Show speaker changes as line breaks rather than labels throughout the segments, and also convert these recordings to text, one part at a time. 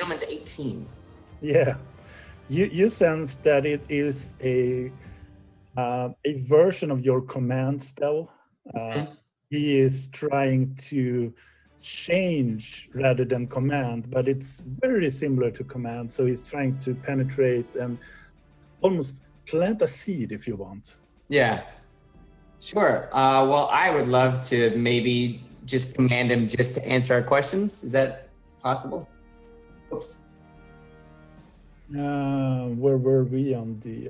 gentleman's 18.
Yeah, you sense that it is a version of your command spell. He is trying to change rather than command, but it's very similar to command. So he's trying to penetrate and almost plant a seed, if you want.
Yeah, sure. Well, I would love to maybe just command him just to answer our questions. Is that possible? Oops.
Where were we on the?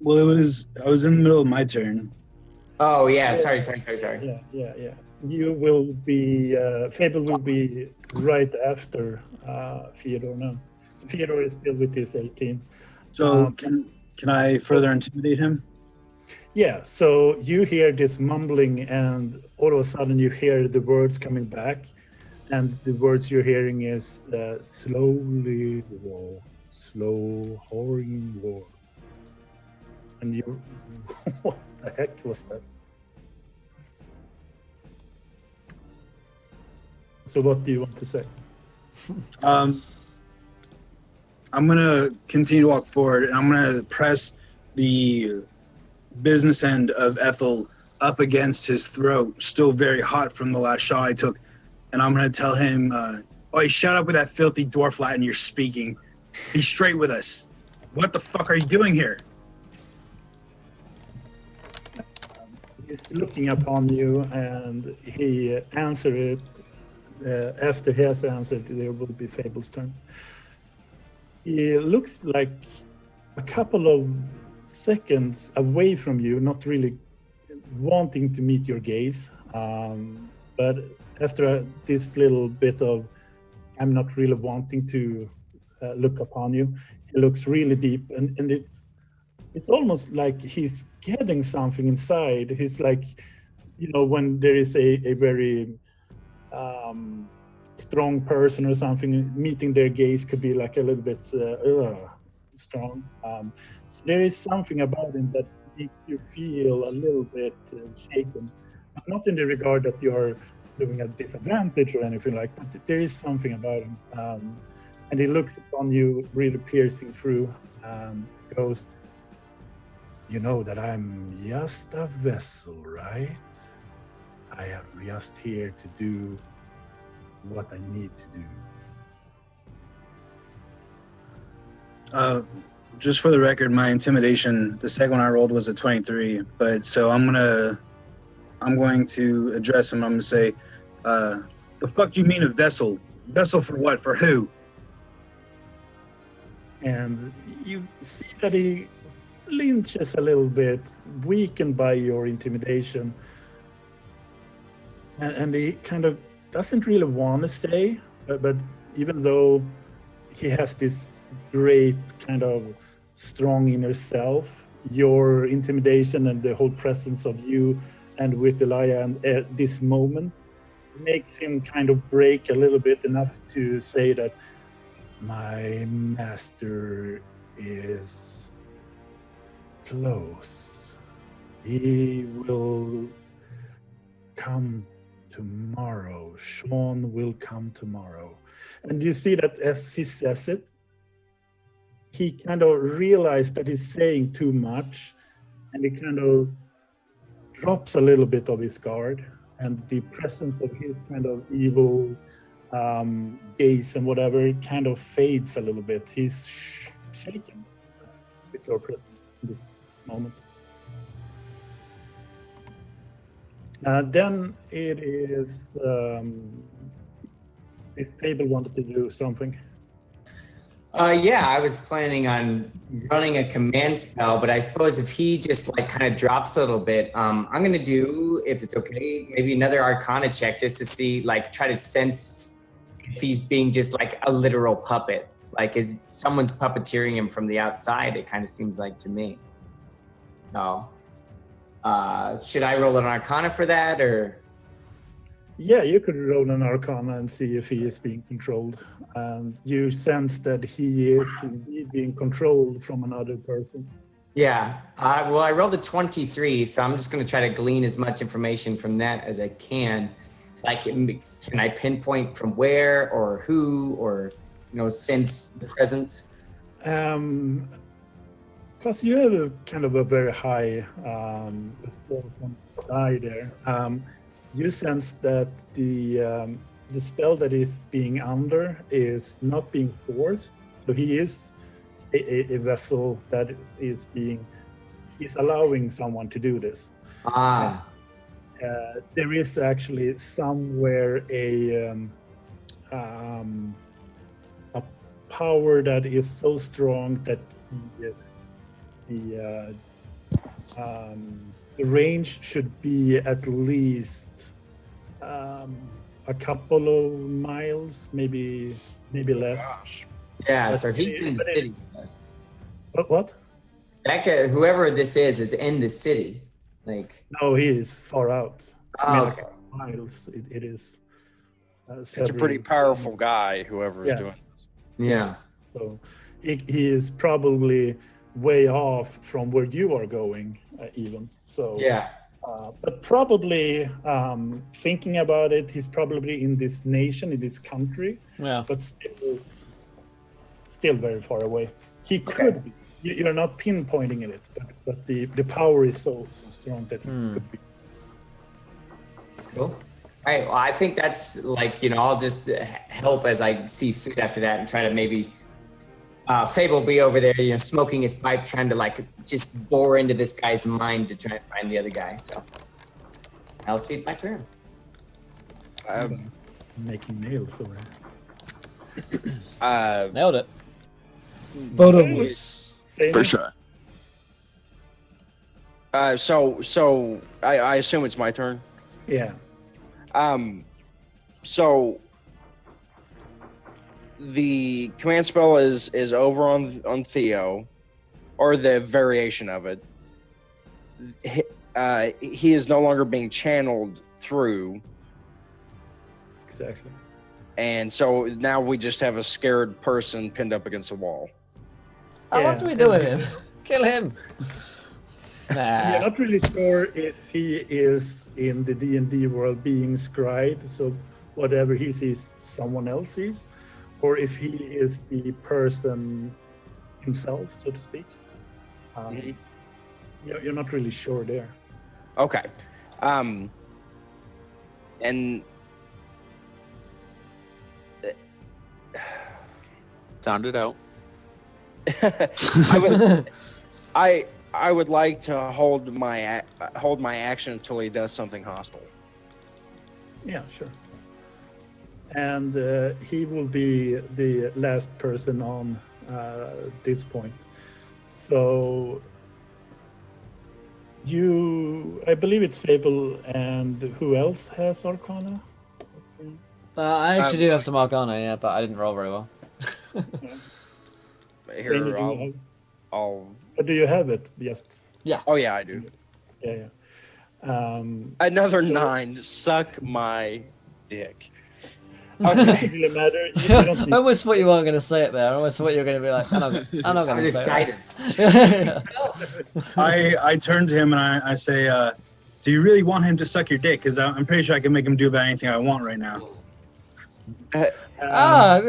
Well, I was in the middle of my turn.
Oh yeah, sorry.
Yeah. You will be. Fable will be right after Theodore now. So Theodore is still with his 18.
So can I further intimidate him?
Yeah. So you hear this mumbling, and all of a sudden you hear the words coming back, and the words you're hearing is slowly war, slow whoring war. And you, what the heck was that? So what do you want to say?
I'm gonna continue to walk forward, and I'm gonna press the business end of Ethel up against his throat, still very hot from the last shot I took. And I'm gonna tell him, "Oi, shut up with that filthy dwarf Latin you're speaking. Be straight with us. What the fuck are you doing here?"
He's looking upon you, and he answered it. After he has answered, there will be Fable's turn. He looks like a couple of seconds away from you, not really wanting to meet your gaze. But after this little bit of, I'm not really wanting to look upon you, he looks really deep, and it's almost like he's getting something inside. He's like, when there is a very strong person or something, meeting their gaze could be like a little bit strong. So there is something about him that makes you feel a little bit shaken, but not in the regard that you're doing a disadvantage or anything like that. There is something about him, and he looks upon you, really piercing through. Goes, "You know that I'm just a vessel, right? I am just here to do what I need to do."
Just for the record, my intimidation, the second one I rolled was a 23. But so I'm going to address him. I'm gonna say, "The fuck do you mean a vessel? Vessel for what? For who?"
And you see that he flinches a little bit, weakened by your intimidation. And he kind of doesn't really want to say, but even though he has this great kind of strong inner self, your intimidation and the whole presence of you and with Elia and at this moment makes him kind of break a little bit, enough to say that my master is close. He will come tomorrow. Sean will come tomorrow. And you see that as he says it, he kind of realized that he's saying too much, and he kind of drops a little bit of his guard, and the presence of his kind of evil gaze and whatever kind of fades a little bit. He's shaken with your presence in this moment. Then it is if Fable wanted to do something.
Yeah, I was planning on running a command spell, but I suppose if he just like kind of drops a little bit, I'm gonna do, if it's okay, maybe another Arcana check just to see, like, try to sense if he's being just like a literal puppet. Like, is someone's puppeteering him from the outside? It kind of seems like to me. No. Should I roll an Arcana for that, or?
Yeah, you could roll an Arcana and see if he is being controlled. And you sense that he is indeed being controlled from another person.
Yeah, well, I rolled a 23, so I'm just going to try to glean as much information from that as I can. Like, can I pinpoint from where or who or, sense the presence?
Because you have a kind of a very high spell from die there. You sense that the spell that is being under is not being forced. So he is a vessel that is allowing someone to do this. There is actually somewhere a power that is so strong that the range should be at least a couple of miles, maybe less.
Gosh.
Yeah,
But
so he's in the
but
city with us.
What?
That guy, whoever this is in the city. Like,
No, he is far out.
okay.
Miles. It is.
It's a pretty powerful guy, whoever's doing this.
Yeah.
So he is probably way off from where you are going, even. So
Yeah.
but probably thinking about it, he's probably in this nation, in this country,
Yeah.
but still very far away. He could be. You're not pinpointing it, but the power is so strong that he could be.
Cool. All right. Well, I think that's like, I'll just help as I see fit after that and try to maybe Fable be over there, smoking his pipe, trying to like just bore into this guy's mind to try and find the other guy. So I'll see my turn.
Making nails over
Nailed it. Bottomless.
For sure.
So I assume it's my turn.
Yeah.
So the command spell is over on Theo, or the variation of it. He is no longer being channeled through,
Exactly.
and so now we just have a scared person pinned up against the wall.
Oh, what
Yeah.
do we do with him? Kill him.
You're
Nah.
not really sure if he is in the D&D world being scried, so whatever he sees, someone else sees, or if he is the person himself, so to speak. You're not really sure there.
Okay. And
Sound it out.
I would like to hold my action until he does something hostile.
Yeah, sure. And he will be the last person on this point. So I believe it's Fable, and who else has Arcana?
I actually do have some Arcana, yeah, but I didn't roll very well.
Same,
Here, I'll.
do you have it? Yes.
Oh yeah, I do.
Yeah.
Another 9. Suck my dick.
Doesn't really matter. You don't
I
need-
almost thought you weren't going to say it there. I almost thought you were going to be like, I'm not
I
going
was
to say
excited.
it.
I turn to him and I say, do you really want him to suck your dick? Because I'm pretty sure I can make him do about anything I want right now.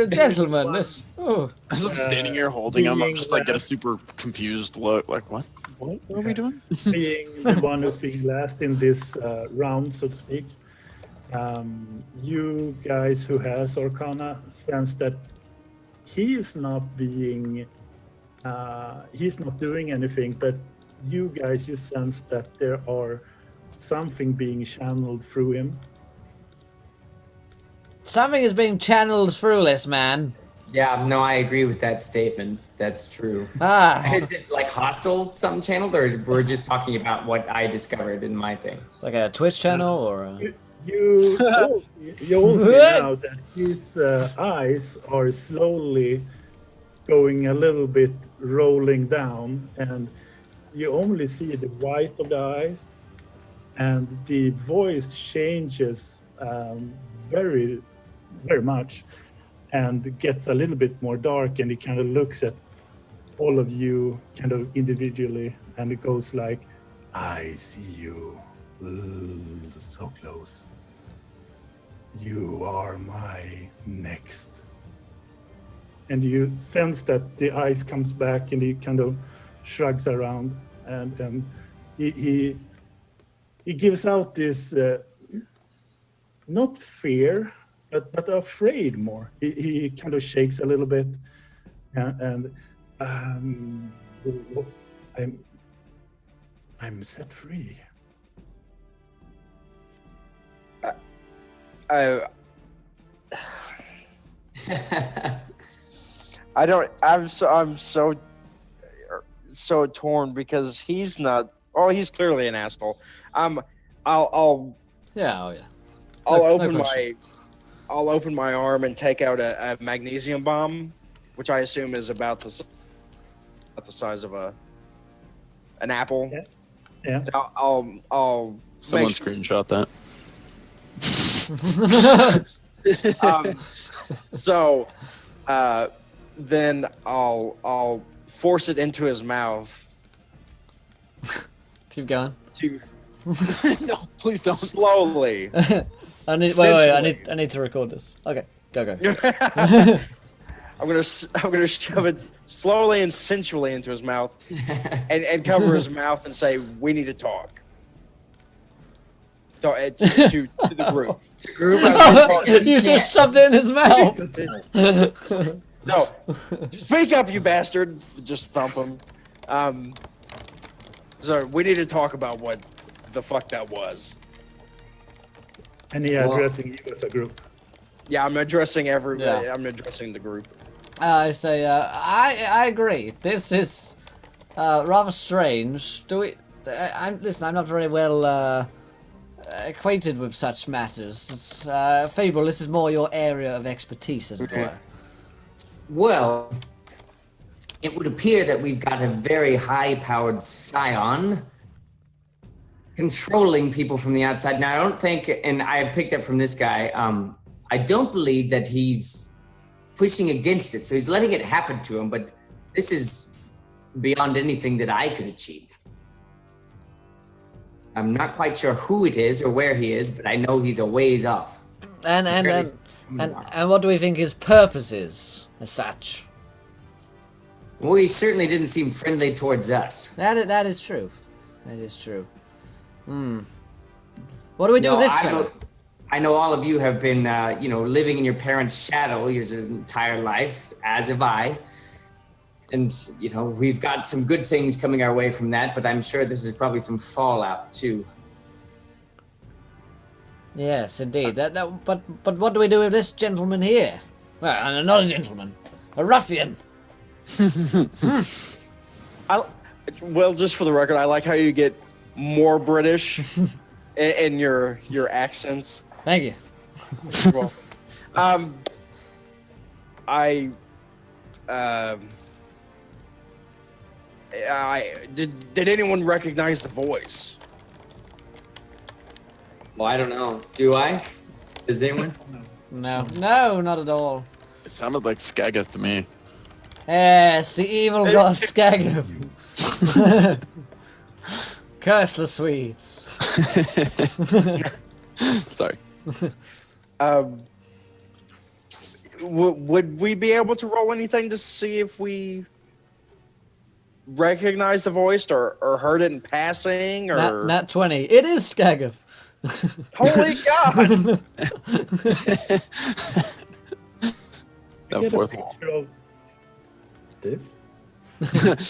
Gentlemen, this. Oh.
As I'm standing here holding him, I'm
being
just like get a super confused look. Like, what? What are we doing?
being the one who's being last in this round, so to speak. You guys who has Arcana sense that he is not being, he's not doing anything, but you guys, you sense that there are something being channeled through him.
Something is being channeled through this man.
Yeah, no, I agree with that statement. That's true.
Ah,
Is it like hostile something channeled, or we're just talking about what I discovered in my thing?
like a Twitch channel or a...
You all see now that his eyes are slowly going a little bit rolling down, and you only see the white of the eyes, and the voice changes very, very much and gets a little bit more dark, and it kind of looks at all of you kind of individually, and it goes like, I see you. So close. You are my next. And you sense that the ice comes back and he kind of shrugs around and he gives out this not fear but afraid more. He kind of shakes a little bit and I'm set free.
I don't. I'm so torn because he's not. Oh, he's clearly an asshole. I'll
Yeah, oh yeah.
I'll
No
open
question.
I'll open my arm and take out a magnesium bomb, which I assume is about the size of an apple.
Yeah.
I'll
Someone
make sure-
screenshot that.
So then I'll force it into his mouth
Keep going.
to
No, please don't.
slowly.
I need
Sensually.
I need to record this. Okay, go.
I'm gonna shove it slowly and sensually into his mouth and cover his mouth and say, "We need to talk." To the group.
The group, I was gonna say,
You just shoved it in his mouth.
No, speak up, you bastard! Just thump him. So we need to talk about what the fuck that was.
And he addressing you as a group.
Yeah, I'm addressing
Yeah.
I'm addressing the group.
I say, I agree. This is rather strange. Do we? Listen. I'm not very well acquainted with such matters. It's, Fable, this is more your area of expertise, as it were.
Well, it would appear that we've got a very high-powered scion controlling people from the outside. Now, I don't think, and I picked up from this guy, I don't believe that he's pushing against it. So he's letting it happen to him, but this is beyond anything that I could achieve. I'm not quite sure who it is or where he is, but I know he's a ways off.
And what do we think his purpose is, as such?
Well, he certainly didn't seem friendly towards us.
That is true. That is true. What do we do with this fellow?
I know all of you have been, living in your parents' shadow your entire life, as have I. And, we've got some good things coming our way from that, but I'm sure this is probably some fallout, too.
Yes, indeed. But what do we do with this gentleman here? Well, not a gentleman. A ruffian.
Well, just for the record, I like how you get more British in your accents.
Thank you.
Well, did anyone recognize the voice?
Well, I don't know. Do I? Does anyone?
No, not at all.
It sounded like Skageth to me.
Yes, the evil god Skagov. Curse the Swedes.
Sorry.
Would we be able to roll anything to see if we recognize the voice or heard it in passing or
Nat 20. It is Skagov.
Holy God!
That
Get a
fourth wall.
picture of this.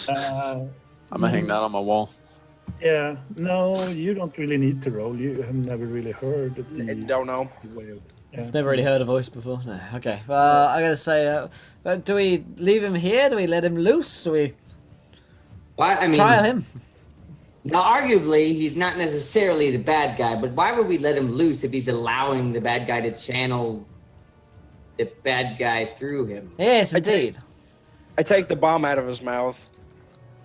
I'm gonna hang that on my wall.
Yeah, no, you don't really need to roll. You have never really heard of the
Don't know.
way of. Yeah.
Never really heard a voice before. No. Okay. Well, I gotta say, do we leave him here? Do we let him loose? Do we
Why? I mean,
trial him?
now, arguably, he's not necessarily the bad guy, but why would we let him loose if he's allowing the bad guy to channel the bad guy through him?
Yes, indeed.
I take the bomb out of his mouth.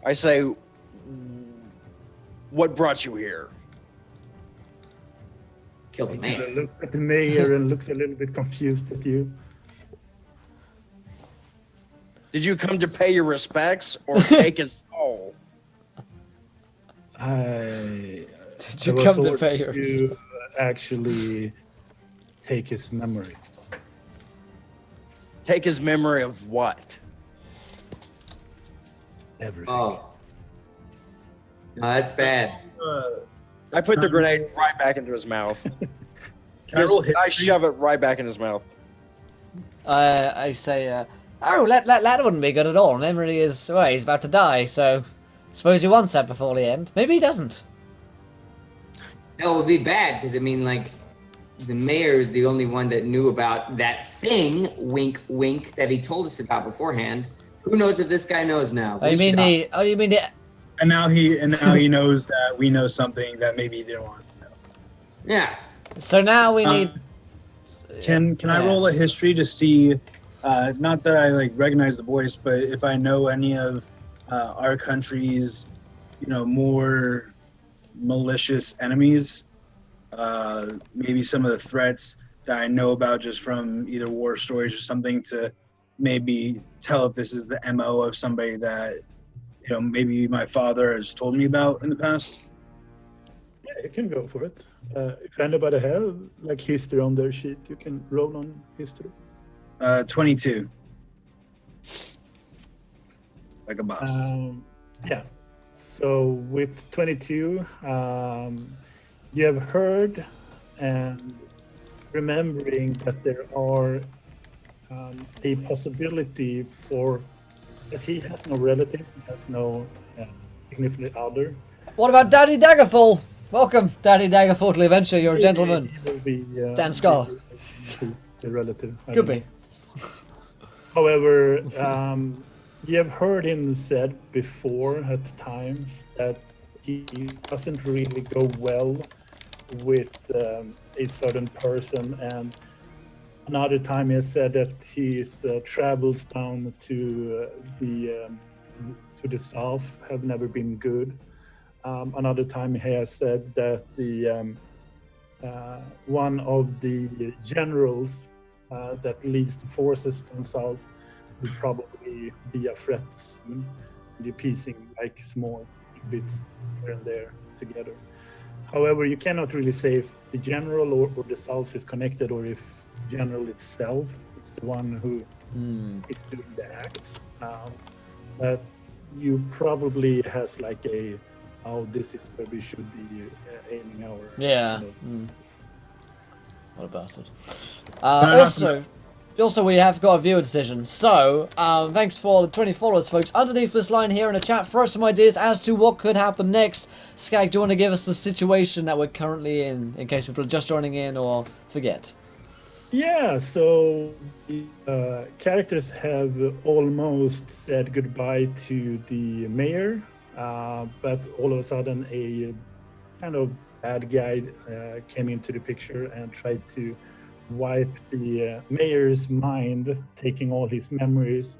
I say, "What brought you here?"
Kill the
He
man.
looks at the mayor and looks a little bit confused at you.
Did you come to pay your respects or take his soul?
I
Did you
was
come to
ordered
pay your
to actually take his memory.
Take his memory of what?
Everything.
Oh. No, that's bad.
I put the grenade right back into his mouth.
Can I roll
Just- I
history?
shove it right back in his mouth.
I say, oh, that wouldn't be good at all. Memory is, well, he's about to die, so suppose he wants that before the end. Maybe he doesn't.
No, it would be bad because I mean, like, the mayor is the only one that knew about that thing, wink, wink, that he told us about beforehand. Who knows if this guy knows now?
Oh, you mean the
And now he knows that we know something that maybe he didn't want us to know.
Yeah.
So now we need.
Can I roll a
Yes.
history to see? Not that I like recognize the voice, but if I know any of our country's, more malicious enemies, maybe some of the threats that I know about just from either war stories or something to maybe tell if this is the MO of somebody that maybe my father has told me about in the past.
Yeah, you can go for it. If anybody have like history on their sheet, you can roll on history.
22. Like a boss.
Yeah. So with 22, you have heard and remembering that there are a possibility for, as he has no relative, he has no significant other.
What about Daddy Daggerfall? Welcome, Daddy Daggerfall to the adventure. You're a gentleman.
He will be,
Dan Skull.
The relative. I
Could
don't
be.
know. However, you have heard him said before at times that he doesn't really go well with a certain person, and another time he has said that his travels down to the south have never been good. Another time he has said that the one of the generals that leads the forces down south will probably be a threat soon. You're piecing like small bits here and there together. However, you cannot really say if the general or the south is connected, or if general itself is the one who is doing the acts. But you probably has like a, oh, this is where we should be aiming our.
Yeah.
you know.
What a bastard. Also, we have got a viewer decision. So, thanks for the 20 followers, folks. Underneath this line here in the chat, throw some ideas as to what could happen next. Skag, do you want to give us the situation that we're currently in case people are just joining in or forget?
Yeah, so the characters have almost said goodbye to the mayor, but all of a sudden a kind of bad guy came into the picture and tried to wipe the mayor's mind, taking all his memories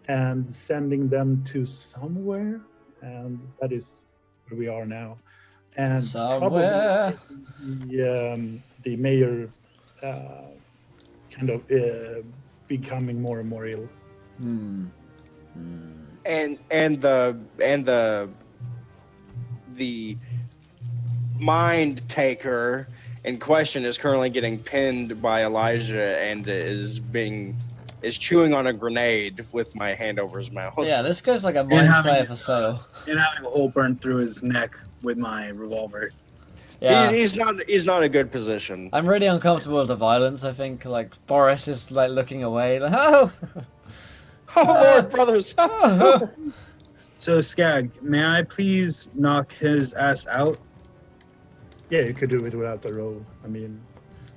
and sending them to somewhere, and that is where we are now. And
Somewhere.
probably the mayor kind of becoming more and more ill.
And the mind taker in question is currently getting pinned by Elijah and is chewing on a grenade with my hand over his mouth.
Yeah, this goes like a
And
mind
having
flare for sale.
And having a hole burned through his neck with my revolver.
Yeah.
He's not a good position.
I'm really uncomfortable with the violence. I think like Boris is like looking away, like, oh,
Oh Lord, brothers!
So Skag, may I please knock his ass out?
Yeah, you could do it without a roll. I mean,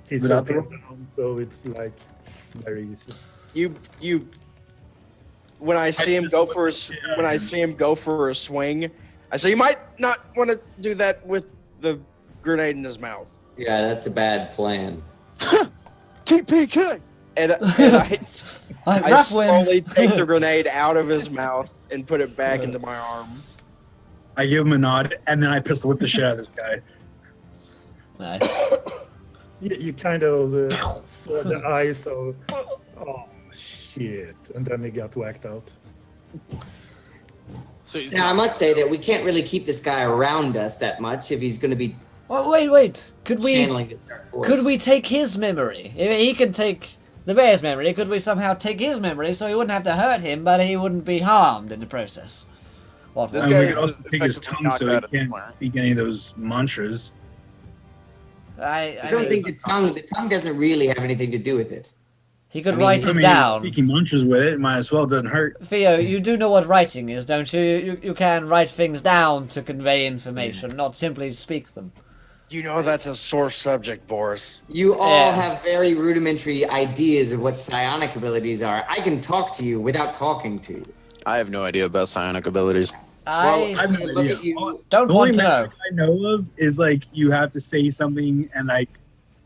he's
Without
so
the
pinned down, so it's like very easy.
You. When I see him go for a swing, I say you might not want to do that with the grenade in his mouth.
Yeah, that's a bad plan.
TPK.
And I
rough
slowly
winds.
take the grenade out of his mouth and put it back into my arm.
I give him a nod, and then I pistol whip the shit out of this guy.
Nice.
You kind of saw the eyes of, oh shit, and then he got whacked out.
So he's
Now, I
not-
must say that we can't really keep this guy around us that much if he's going to be
Oh, wait. Could we
channeling his dark force.
could we take his memory? If he can take the bear's memory, could we somehow take his memory so he wouldn't have to hurt him, but he wouldn't be harmed in the process? What?
This
And
guy
we
is
could also take his
effectively
tongue
knocked
so he
out of the
can't
plan.
speak any of those mantras.
I
I don't
mean,
think the tongue doesn't really have anything to do with it.
he could
I mean-
write
I
it
mean,
down.
speaking mantras with it might as well. Doesn't hurt.
Theo, you do know what writing is, don't you? You can write things down to convey information, not simply speak them.
You know that's a sore subject, Boris.
You all
Yeah.
have very rudimentary ideas of what psionic abilities are. I can talk to you without talking to you.
I have no idea about psionic abilities.
I
I've no
Look
idea.
at you.
don't
The only
want to know.
magic I know of is like you have to say something and like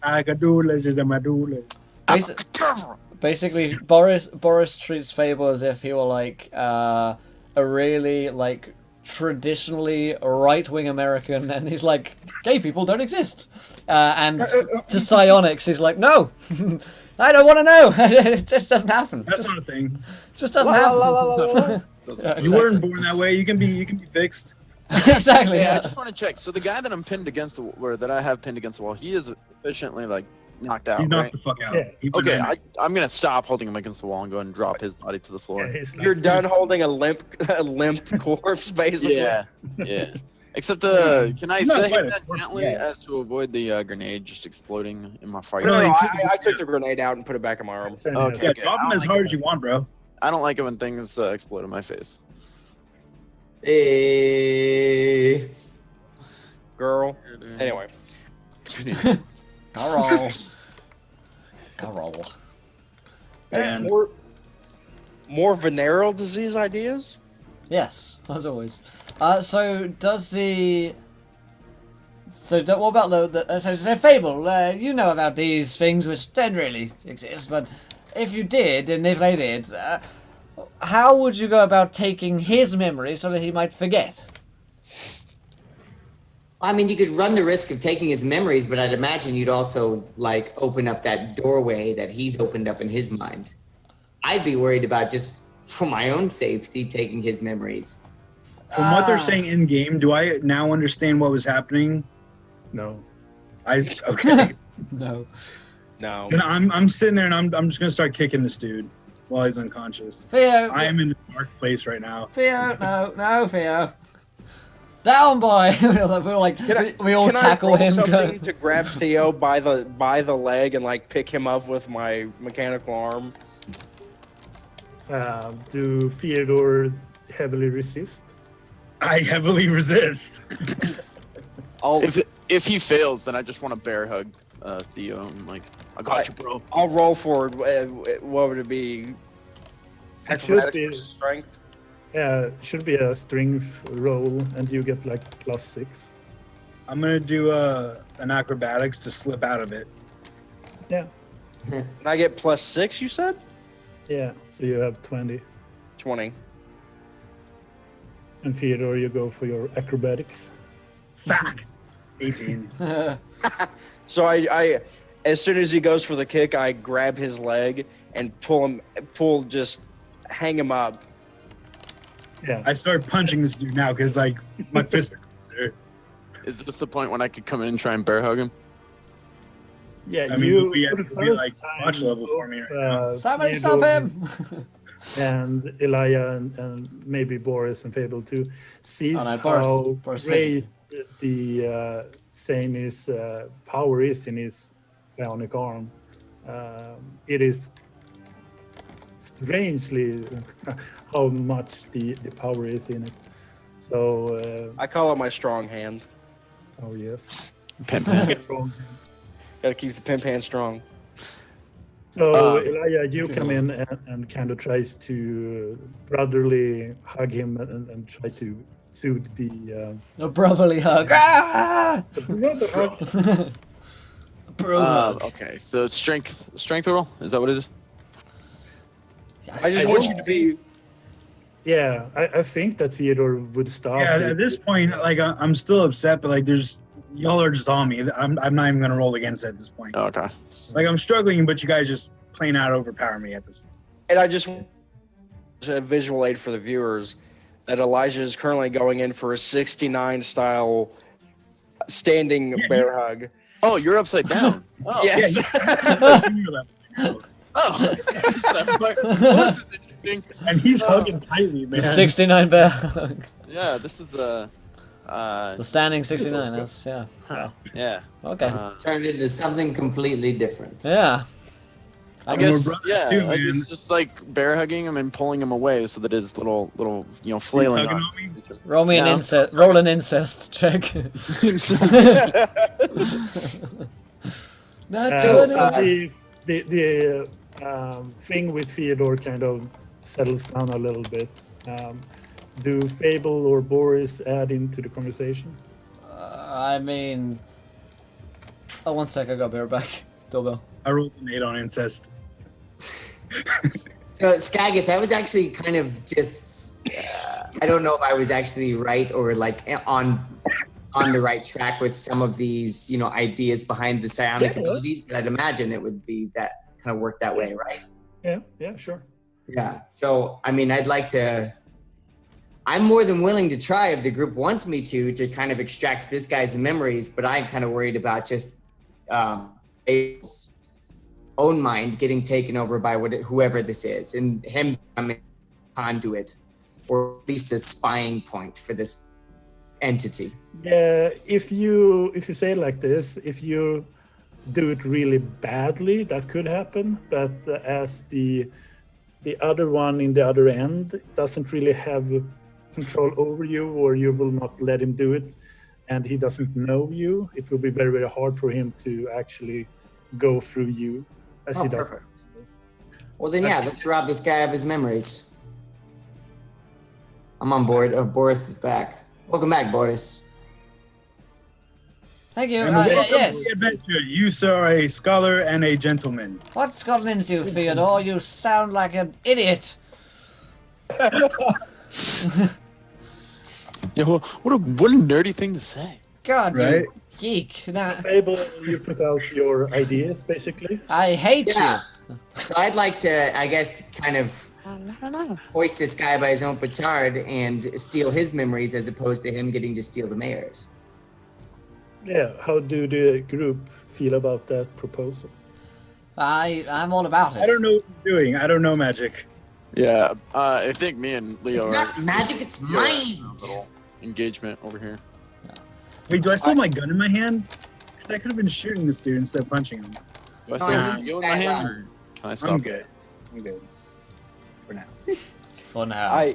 "Akadula Jidamadula."
Basically, Boris treats Fable as if he were like a really like traditionally right-wing American, and he's like, gay people don't exist. And to psionics, he's like, no, I don't want to know. It just doesn't happen.
That's not a thing.
It just doesn't happen. Yeah,
You weren't born that way. You can be fixed.
exactly.
Yeah, I
Yeah.
just want to check. So the guy that I'm pinned against the or that I have pinned against the wall, he is efficiently like knocked out,
He's knocked
right?
the fuck out.
Yeah.
He put
Okay,
it in.
I'm gonna stop holding him against the wall and go ahead and drop his body to the floor.
Yeah, he's like-
You're done holding a limp corpse, basically.
Yeah, yeah. Except, can I
He's not
say
quite a
that
corpse
gently
yet.
as to avoid the grenade just exploding in my fight?
No,
Really?
I took the grenade out and put it back in my arm.
Okay.
Yeah, drop him
I
as
don't
hard
like
as you want, bro.
I don't like it when things explode in my face.
Hey.
Girl. Anyway.
Carol. Carol.
And
More venereal disease ideas?
Yes, as always. So does the... what about so Fable, you know about these things which don't really exist, but if you did, and if they did, how would you go about taking his memory so that he might forget?
I mean, you could run the risk of taking his memories, but I'd imagine you'd also like open up that doorway that he's opened up in his mind. I'd be worried about just for my own safety taking his memories.
from what they're saying in game, do I now understand what was happening?
No.
Okay.
No.
No.
And I'm sitting there and I'm just gonna start kicking this dude while he's unconscious.
Theo,
I am in a dark place right now.
Theo, no, Theo. Down, boy. We're like, we all
Can
tackle
I roll
him.
something to grab Theo by the leg and like pick him up with my mechanical arm?
Do Theodore heavily resist?
I heavily resist.
If he fails, then I just want to bear hug Theo. I'm like, I got you, bro.
I'll roll for what would it be?
It should
Acrobatics
be.
versus strength.
Should be a strength roll, and you get like +6.
I'm gonna do an acrobatics to slip out of it.
Yeah.
And I get +6. You said
Yeah. So you have 20.
20.
And Theodore, you go for your acrobatics.
Fuck. 18.
So I as soon as he goes for the kick, I grab his leg and just hang him up.
Yeah.
I start punching this dude now because like my fists are closer.
Is this the point when I could come in and try and bear hug him?
Yeah.
I mean,
you
we
for
have
the
to be
first
like
time,
watch level for me right now.
Somebody
Theodore
stop him!
And Elijah and maybe Boris and Fable too sees
Oh, no,
how
Boris
great the same is power is in his bionic arm. It is strangely how much the power is in it. So
I call it my strong hand.
oh yes.
Pen pal.
Strong.
Gotta keep the pimp hand strong.
So Elijah, you come in and kind of tries to brotherly hug him and try to soothe the.
A brotherly hug. Ah!
Brother hug.
Bro hug.
Okay, so strength roll? Is that what it is?
I just want you to be.
Yeah, I think that Theodore would stop.
Yeah,
if-
at this point, like I'm still upset, but like there's y'all are just on me. I'm not even gonna roll against it at this point.
Okay.
Like I'm struggling, but you guys just plain out overpower me at this point.
And I just want a visual aid for the viewers that Elijah is currently going in for a 69 style standing bear hug.
Oh, you're upside down. Oh,
Yes.
Oh, well, this is interesting.
And he's hugging tightly, man.
The 69 bear hug.
Yeah, this is
The standing 69. That's yeah.
yeah.
Okay.
It's turned into something completely different.
Yeah.
I
mean,
guess
we're brothers
yeah.
too,
Like
man.
it's just like bear hugging him and pulling him away so that his little flailing.
hugging
arms-
on me?
Roll me an
Yeah.
incest. Roll an incest check. That's
So,
funny.
The thing with Theodore kind of settles down a little bit. Do Fable or Boris add into the conversation?
I mean. Oh, 1 sec. I got bear back. Doorbell.
I rolled an 8 on incest.
So Skagit, that was actually kind of just, I don't know if I was actually right or like on the right track with some of these, ideas behind the psionic
Yeah.
abilities, but I'd imagine it would be that kind of work that way, right?
Yeah, sure.
Yeah. So, I mean, I'm more than willing to try if the group wants me to kind of extract this guy's memories, but I'm kind of worried about just his own mind getting taken over by whoever this is, and him becoming a conduit, or at least a spying point for this entity.
Yeah, if you say it like this, if you do it really badly, that could happen. But as the other one in the other end doesn't really have control over you, or you will not let him do it, and he doesn't know you, it will be very, very hard for him to actually go through you as he does.
Perfect. Well, then, yeah, let's rob this guy of his memories. I'm on board. Oh, Boris is back. Welcome back, Boris.
Thank you.
And welcome
Yes.
to the adventure. You, sir, are a scholar and a gentleman.
What's gotten into you, Theodore? You sound like an idiot.
Yeah, well, what a nerdy thing to say.
God,
Right?
you geek. Nah,
Fable, you put out your ideas, basically.
I hate
Yeah. So I'd like to, I guess, kind of hoist this guy by his own petard and steal his memories as opposed to him getting to steal the mayor's.
Yeah, how do the group feel about that proposal?
you. I'm all about it.
I don't know what you're doing. I don't know magic.
Yeah, I think me and Leo
It's
are
not magic, it's
yeah,
mind.
a little engagement over here.
Wait, do I still have my gun in my hand? 'Cause I could have been shooting this dude instead of punching him.
Do I
No,
still
I
have
think
you in my
that-
hand, or can I stop?
I'm good. I'm good. For now.
For now.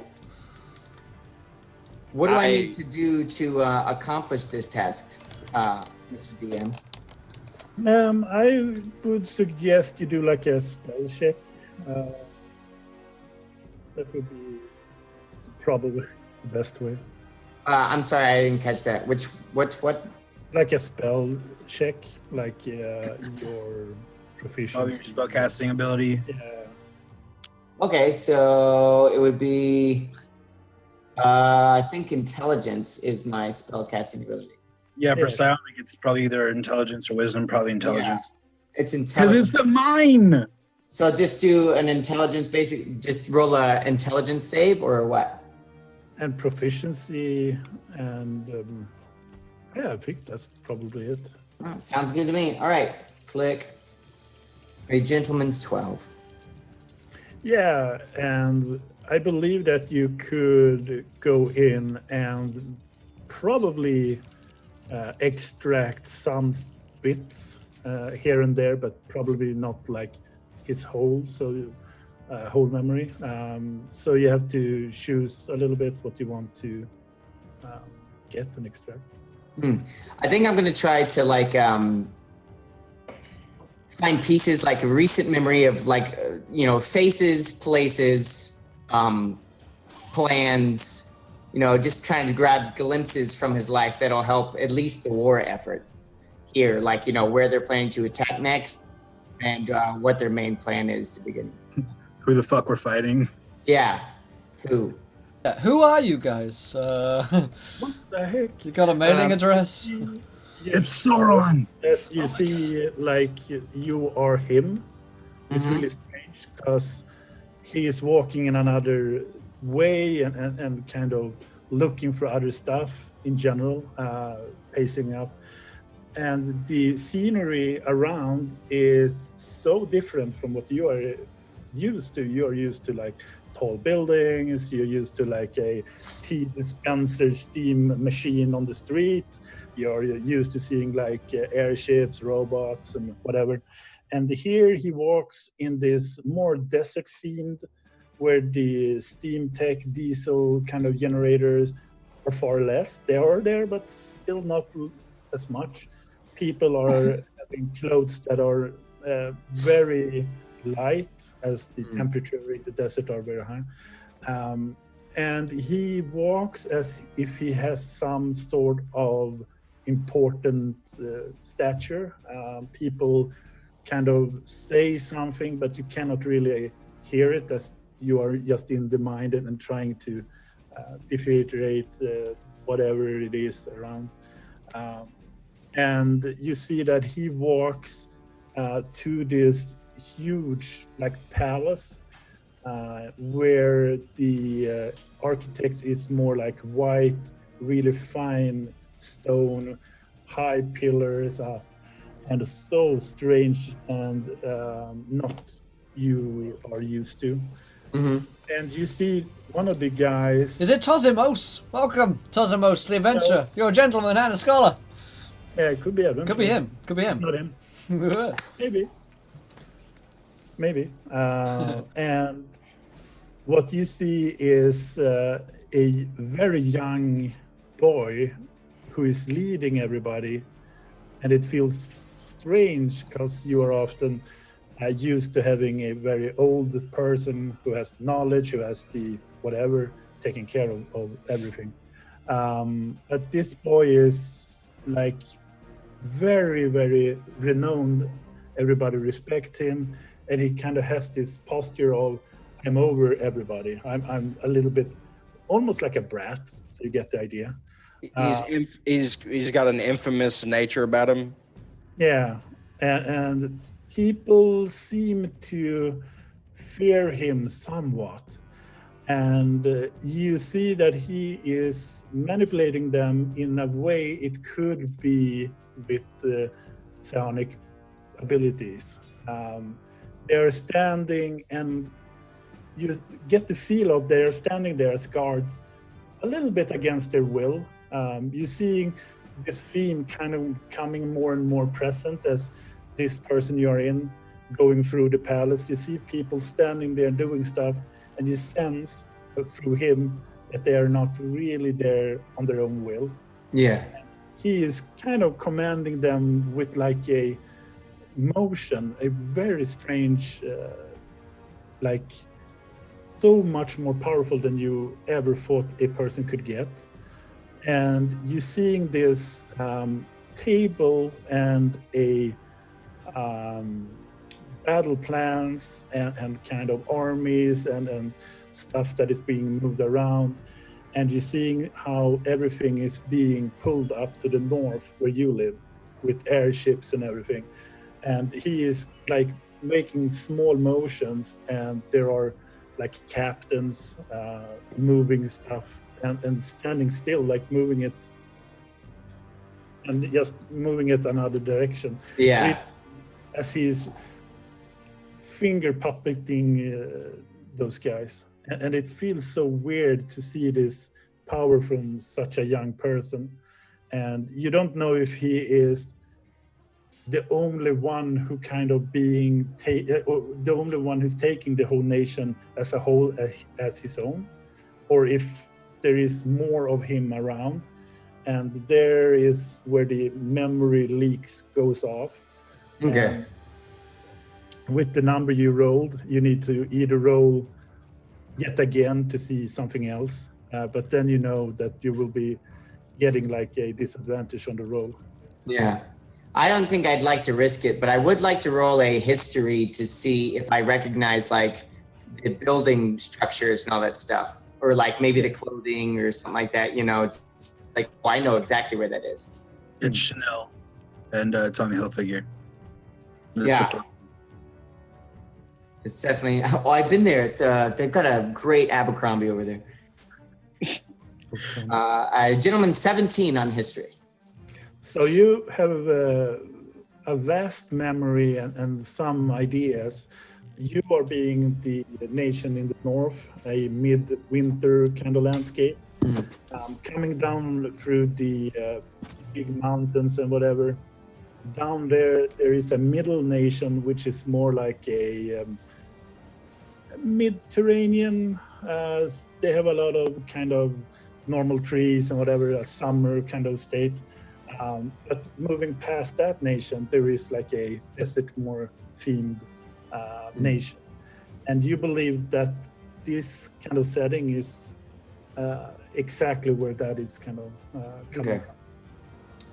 What do I
I-
need to do to accomplish this task, Mr. DM?
I would suggest you do like a spell check. That would be probably the best way.
I'm sorry, I didn't catch that. What?
Like a spell check, like your
Probably
proficiency.
your spellcasting ability.
Yeah.
Okay, so it would be, I think intelligence is my spellcasting ability.
Yeah, for
Yeah.
psionic, it's probably either intelligence or wisdom. Probably intelligence.
It's
Because
intelligence.
it's the mine.
So just do an intelligence just roll a intelligence save or what?
And proficiency, and yeah, I think that's probably it.
Oh, sounds good to me. All right, click. A gentleman's 12.
Yeah, and I believe that you could go in and probably extract some bits here and there, but probably not like his whole whole memory. So you have to choose a little bit what you want to get and extract.
I think I'm gonna try to find pieces like a recent memory of faces, places, plans. Just trying to grab glimpses from his life that'll help at least the war effort here. Where they're planning to attack next, and what their main plan is to begin.
Who the fuck we're fighting?
Yeah, who?
Who are you guys?
What the heck?
You got a mailing address?
It's Sauron.
As you see, like you are him. It's
Mhm.
really strange because he is walking in another way and kind of looking for other stuff in general, pacing up. and the scenery around is so different from what you are used to. You're used to like tall buildings, you're used to like a tea dispenser steam machine on the street, you're used to seeing like airships, robots, and whatever. And here he walks in this more desert themed, where the steam tech diesel kind of generators are far less. They are there, but still not as much. People are having clothes that are very light, as the temperature in the desert are very high. And he walks as if he has some sort of important stature. People kind of say something, but you cannot really hear it, as you are just in the mind and trying to differentiate whatever it is around. And you see that he walks to this huge like palace, where the architect is more like white, really fine stone, high pillars, and so strange and not you are used to. And you see one of the guys.
Is it Tosimos? Welcome, Tosimos, the adventurer. You're a gentleman and a scholar.
Yeah, it could be him.
Could be him. Could be him.
Not him. Maybe. And what you see is a very young boy who is leading everybody, and it feels strange because you are often used to having a very old person who has the knowledge, who has the whatever, taking care of everything. But this boy is like very, very renowned. Everybody respects him, and he kind of has this posture of, I'm over everybody. I'm a little bit, almost like a brat. So you get the idea.
He's got an infamous nature about him.
Yeah, and people seem to fear him somewhat. And you see that he is manipulating them in a way it could be with psionic abilities. They are standing, and you get the feel of they are standing there as guards, a little bit against their will. You're seeing this theme kind of coming more and more present as this person you're in going through the palace. You see people standing there doing stuff, and you sense through him that they are not really there on their own will.
Yeah.
He is kind of commanding them with like a motion, a very strange, like so much more powerful than you ever thought a person could get. And you seeing this table and a battle plans and kind of armies and stuff that is being moved around, and you're seeing how everything is being pulled up to the north where you live with airships and everything. And he is like making small motions, and there are like captains moving stuff and standing still, like moving it and just moving it another direction.
Yeah.
As he's finger puppeting those guys. And it feels so weird to see this power from such a young person. And you don't know if he is the only one who kind of being, or the only one who's taking the whole nation as a whole as his own, or if there is more of him around. And there is where the memory leaks goes off.
Okay.
With the number you rolled, you need to either roll yet again to see something else, but then you know that you will be getting like a disadvantage on the roll.
Yeah. I don't think I'd like to risk it, but I would like to roll a history to see if I recognize like the building structures and all that stuff, or like maybe the clothing or something like that, you know, it's like, well, I know exactly where that is.
It's Chanel and Tommy Hilfiger.
Yeah. It's definitely, oh, I've been there. It's they've got a great Abercrombie over there. A gentleman 17 on history.
So you have a vast memory and some ideas. You are being the nation in the north, a mid-winter kind of landscape, coming down through the big mountains and whatever. Down there is a middle nation, which is more like a Mediterranean. They have a lot of kind of normal trees and whatever, a summer kind of state. But moving past that nation, there is like a desert more themed nation. And you believe that this kind of setting is exactly where that is kind of coming from.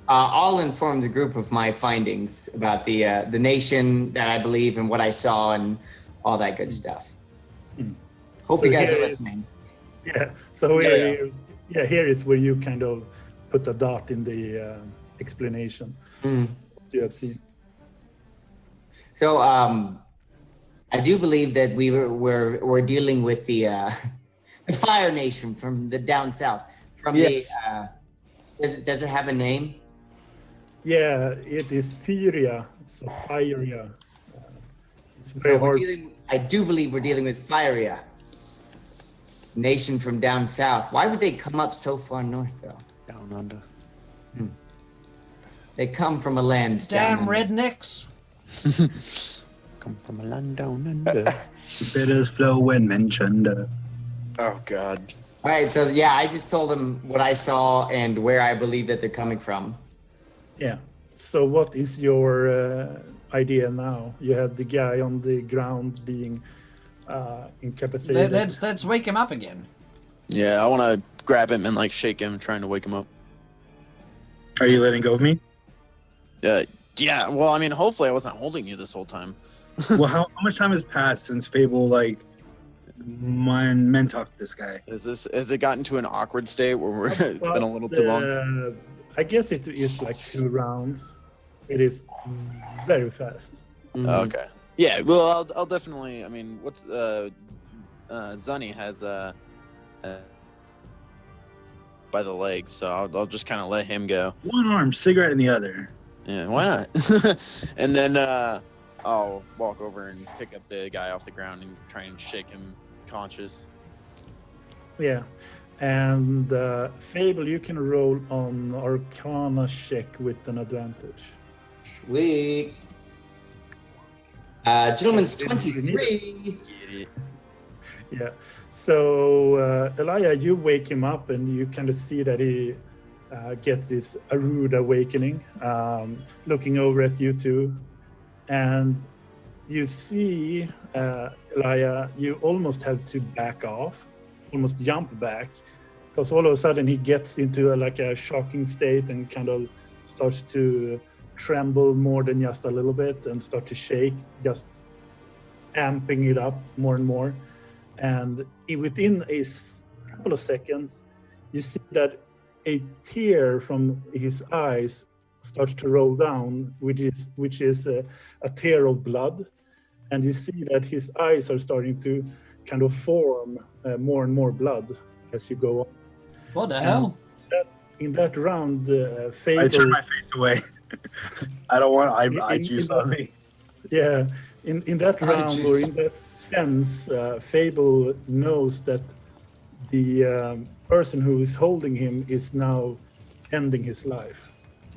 I'll inform the group of my findings about the nation that I believe and what I saw and all that good stuff. Hope
So
you guys
here
are
is-
listening.
Yeah. So here is where you kind of put a dot in the explanation you have seen.
So I do believe that we're dealing with the Fire Nation from the down south. From
Yes.
does it have a name?
Yeah, it is Fyria. So Fyria. It's
So
very hard.
I do believe we're dealing with Firia, nation from down south. Why would they come up so far north, though?
Down under.
They come from a land
Damn
down under.
rednecks.
Come from a land down under.
Bitters flow when mentioned.
Oh God.
All right, so yeah, I just told them what I saw and where I believe that they're coming from.
Yeah. So what is your idea now? You have the guy on the ground being incapacitated.
Let's wake him up again.
Yeah, I want to grab him and like shake him, trying to wake him up.
Are you letting go of me?
Yeah. Well, I mean, hopefully I wasn't holding you this whole time.
Well, how much time has passed since Fable mentalked this guy?
Has it gotten to an awkward state where it's been a little too long?
I guess it is like 2 rounds. It is very fast.
Okay. Yeah. Well, I'll definitely. I mean, what's Zunny has by the legs, so I'll just kind of let him go.
One arm, cigarette in the other.
Yeah. Why not? And then I'll walk over and pick up the guy off the ground and try and shake him conscious.
Yeah. And Fable, you can roll on Arcana check with an advantage.
Sweet. Gentleman's
Didn't you need
23.
Idiot.
Yeah. So Elia, you wake him up and you kind of see that he gets this a rude awakening, looking over at you two. And you see, Elia, you almost have to back off, almost jump back, because all of a sudden he gets into a shocking state and kind of starts to tremble more than just a little bit and start to shake, just amping it up more and more. And within a couple of seconds, you see that a tear from his eyes starts to roll down, which is a tear of blood. And you see that his eyes are starting to kind of form more and more blood as you go on.
What the hell?
In that round, Fable...
I turn my face away. I don't want eye juice on me.
Yeah, in that
Eye
round or
juice.
in that sense, Fable knows that the person who is holding him is now ending his life.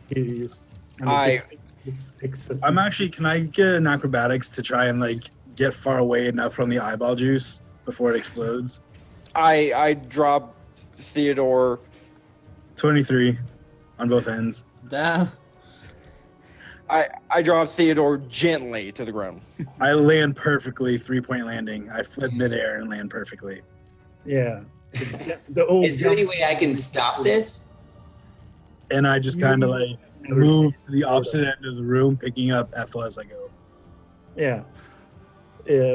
He is.
I'm actually. Can I get an acrobatics to try and get far away enough from the eyeball juice before it explodes?
I drop Theodore.
23 on both ends.
Damn.
I drop Theodore gently to the ground.
I land perfectly, 3-point landing. I flip midair and land perfectly.
Yeah. The old
Is there any way I can stop this?
And I just kind of
Never
move
seen
to the opposite end of the room, picking up Ethel as I go.
Yeah.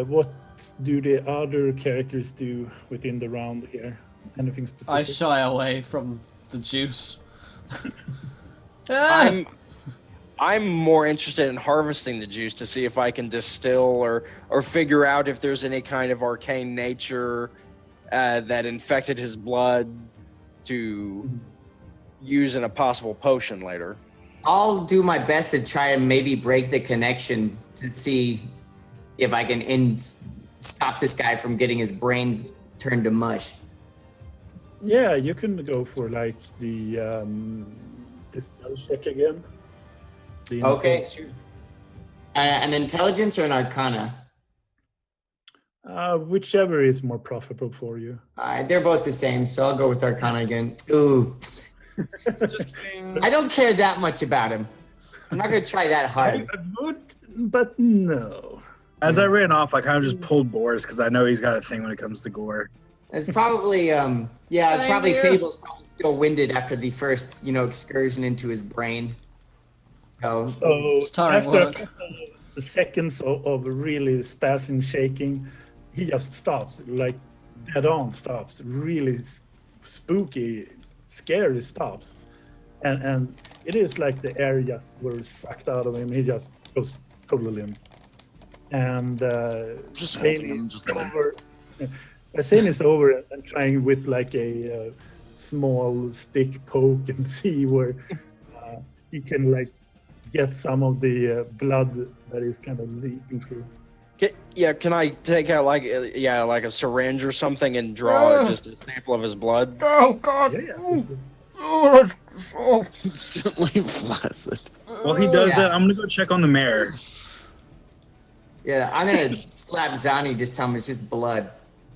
What do the other characters do within the round here? Anything specific?
I shy away from the juice. Ah!
I'm more interested in harvesting the juice to see if I can distill or figure out if there's any kind of arcane nature that infected his blood to use in a possible potion later.
I'll do my best to try and maybe break the connection to see if I can stop this guy from getting his brain turned to mush.
Yeah, you can go for like the spell check again. The
Okay, sure. An intelligence or an arcana?
Whichever is more profitable for you.
They're both the same, so I'll go with arcana again. Ooh,
Just kidding.
I don't care that much about him. I'm not gonna try that
I
hard.
would, but no.
As I ran off, I kind of just pulled Boris because I know he's got a thing when it comes to gore.
It's probably probably Fable's probably still winded after the first, excursion into his brain. So
So
Starring
after a
work.
couple of seconds of really spazzing, shaking, he just stops, like dead on stops. Really spooky, scary stops, and it is like the air just were sucked out of him. He just goes totally limp, and
Just
Shane
holding him,
is
just like
over. Shane is over and trying with like a small stick poke and see where he can like get some of the blood that is kind of leaking through.
Can I take out like a syringe or something and draw just a sample of his blood?
Oh God!
Yeah.
Oh.
instantly flaccid.
While he does that, I'm gonna go check on the mayor.
yeah, I'm gonna slap Zani. Just tell him it's just blood.